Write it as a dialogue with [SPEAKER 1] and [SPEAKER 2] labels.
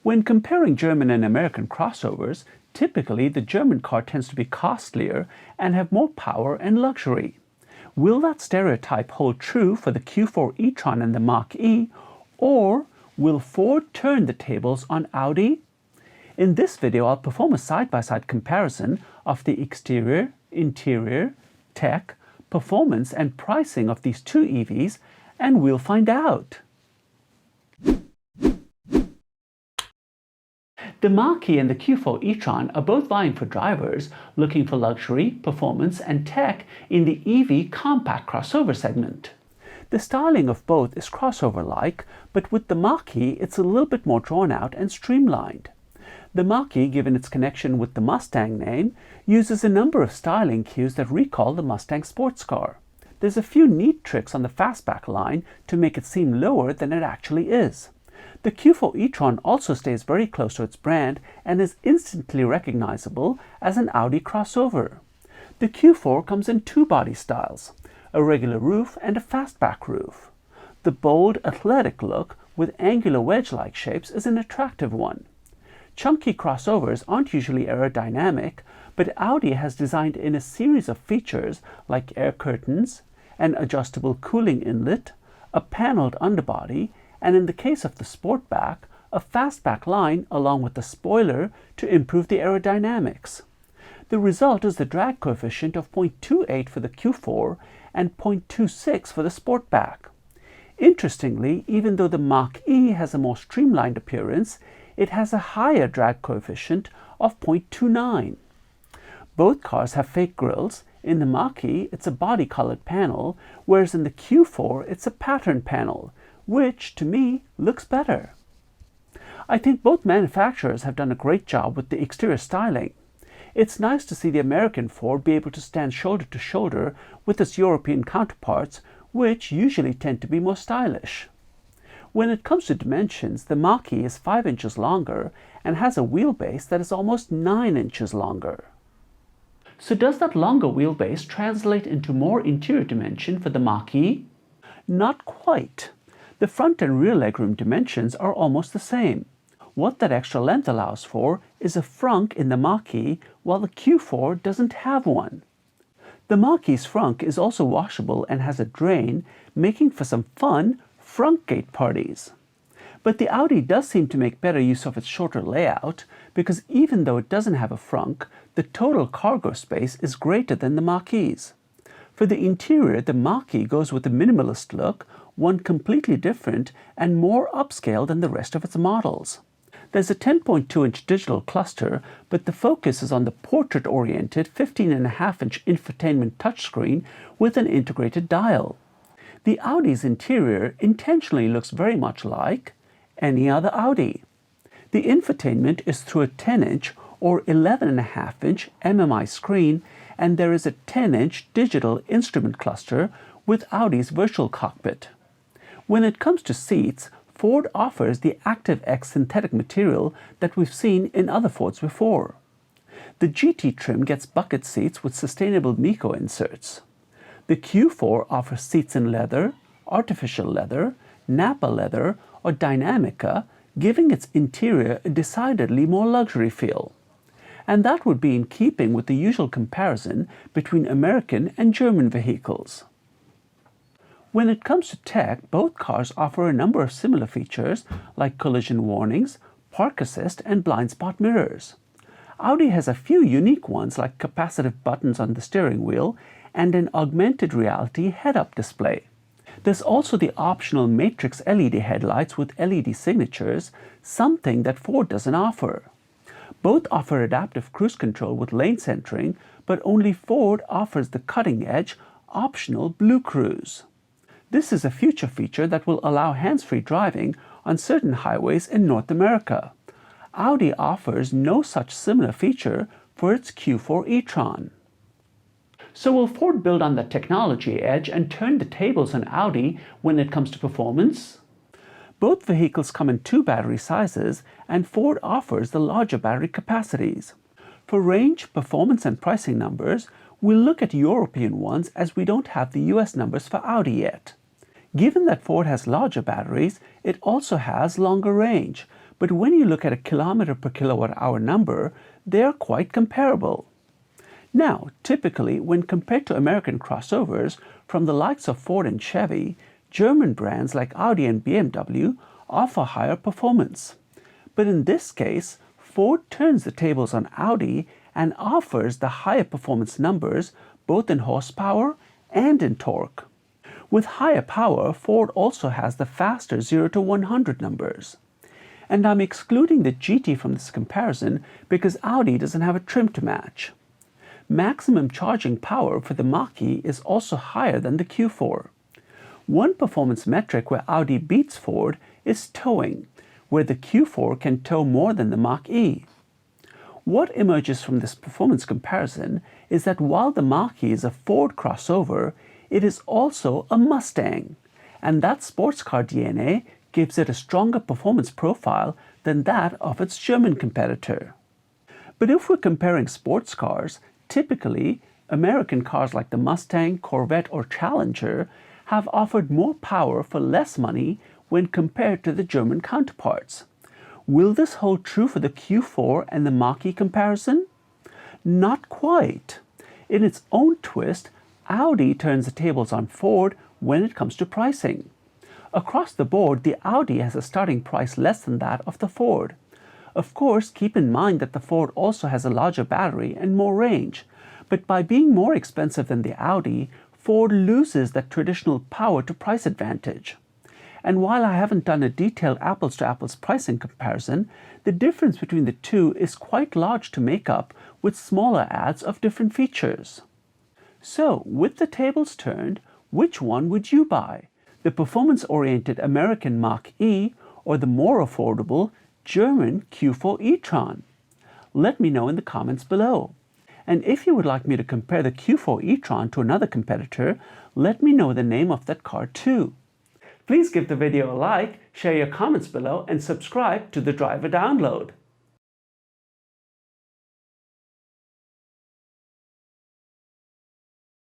[SPEAKER 1] When comparing German and American crossovers, typically the German car tends to be costlier and have more power and luxury. Will that stereotype hold true for the Q4 e-tron and the Mach-E, or will Ford turn the tables on Audi? In this video, I'll perform a side-by-side comparison of the exterior, interior, tech, performance and pricing of these two EVs, and we'll find out. The Mach-E and the Q4 e-tron are both vying for drivers looking for luxury, performance and tech in the EV compact crossover segment. The styling of both is crossover-like, but with the Mach-E it's a little bit more drawn out and streamlined. The Mach-E, given its connection with the Mustang name, uses a number of styling cues that recall the Mustang sports car. There's a few neat tricks on the fastback line to make it seem lower than it actually is. The Q4 e-tron also stays very close to its brand and is instantly recognizable as an Audi crossover. The Q4 comes in two body styles, a regular roof and a fastback roof. The bold, athletic look with angular wedge-like shapes is an attractive one. Chunky crossovers aren't usually aerodynamic, but Audi has designed in a series of features like air curtains, an adjustable cooling inlet, a paneled underbody, and in the case of the Sportback, a fastback line along with a spoiler to improve the aerodynamics. The result is the drag coefficient of 0.28 for the Q4 and 0.26 for the Sportback. Interestingly, even though the Mach-E has a more streamlined appearance, it has a higher drag coefficient of 0.29. Both cars have fake grills. In the Mach-E, it's a body-colored panel, whereas in the Q4, it's a pattern panel, which, to me, looks better. I think both manufacturers have done a great job with the exterior styling. It's nice to see the American Ford be able to stand shoulder to shoulder with its European counterparts, which usually tend to be more stylish. When it comes to dimensions, the Mach-E is 5 inches longer and has a wheelbase that is almost 9 inches longer. So does that longer wheelbase translate into more interior dimension for the Mach-E? Not quite. The front and rear legroom dimensions are almost the same. What that extra length allows for is a frunk in the Mach-E, while the Q4 doesn't have one. The Mach-E's frunk is also washable and has a drain, making for some fun front gate parties. But the Audi does seem to make better use of its shorter layout, because even though it doesn't have a frunk, the total cargo space is greater than the Mach-E's. For the interior, the Mach-E goes with a minimalist look, one completely different and more upscale than the rest of its models. There's a 10.2-inch digital cluster, but the focus is on the portrait-oriented 15.5-inch infotainment touchscreen with an integrated dial. The Audi's interior intentionally looks very much like any other Audi. The infotainment is through a 10-inch or 11.5-inch MMI screen, and there is a 10-inch digital instrument cluster with Audi's virtual cockpit. When it comes to seats, Ford offers the ActiveX synthetic material that we've seen in other Fords before. The GT trim gets bucket seats with sustainable MECO inserts. The Q4 offers seats in leather, artificial leather, Napa leather, or Dynamica, giving its interior a decidedly more luxury feel. And that would be in keeping with the usual comparison between American and German vehicles. When it comes to tech, both cars offer a number of similar features like collision warnings, park assist, and blind spot mirrors. Audi has a few unique ones like capacitive buttons on the steering wheel and an augmented reality head-up display. There's also the optional matrix LED headlights with LED signatures, something that Ford doesn't offer. Both offer adaptive cruise control with lane centering, but only Ford offers the cutting-edge, optional Blue Cruise. This is a future feature that will allow hands-free driving on certain highways in North America. Audi offers no such similar feature for its Q4 e-tron. So will Ford build on the technology edge and turn the tables on Audi when it comes to performance? Both vehicles come in two battery sizes, and Ford offers the larger battery capacities. For range, performance and pricing numbers, we'll look at European ones as we don't have the US numbers for Audi yet. Given that Ford has larger batteries, it also has longer range, but when you look at a kilometer per kilowatt hour number, they are quite comparable. Now, typically, when compared to American crossovers from the likes of Ford and Chevy, German brands like Audi and BMW offer higher performance. But in this case, Ford turns the tables on Audi and offers the higher performance numbers both in horsepower and in torque. With higher power, Ford also has the faster 0 to 100 numbers. And I'm excluding the GT from this comparison because Audi doesn't have a trim to match. Maximum charging power for the Mach-E is also higher than the Q4. One performance metric where Audi beats Ford is towing, where the Q4 can tow more than the Mach-E. What emerges from this performance comparison is that while the Mach-E is a Ford crossover, it is also a Mustang, and that sports car DNA gives it a stronger performance profile than that of its German competitor. But if we're comparing sports cars, typically American cars like the Mustang, Corvette, or Challenger have offered more power for less money when compared to the German counterparts. Will this hold true for the Q4 and the Mach-E comparison? Not quite. In its own twist, Audi turns the tables on Ford when it comes to pricing. Across the board, the Audi has a starting price less than that of the Ford. Of course, keep in mind that the Ford also has a larger battery and more range, but by being more expensive than the Audi, Ford loses that traditional power to price advantage. And while I haven't done a detailed apples to apples pricing comparison, the difference between the two is quite large to make up with smaller adds of different features. So, with the tables turned, which one would you buy? The performance-oriented American Mach-E or the more affordable German Q4 e-tron? Let me know in the comments below. And if you would like me to compare the Q4 e-tron to another competitor, let me know the name of that car too. Please give the video a like, share your comments below, and subscribe to the Driver Download.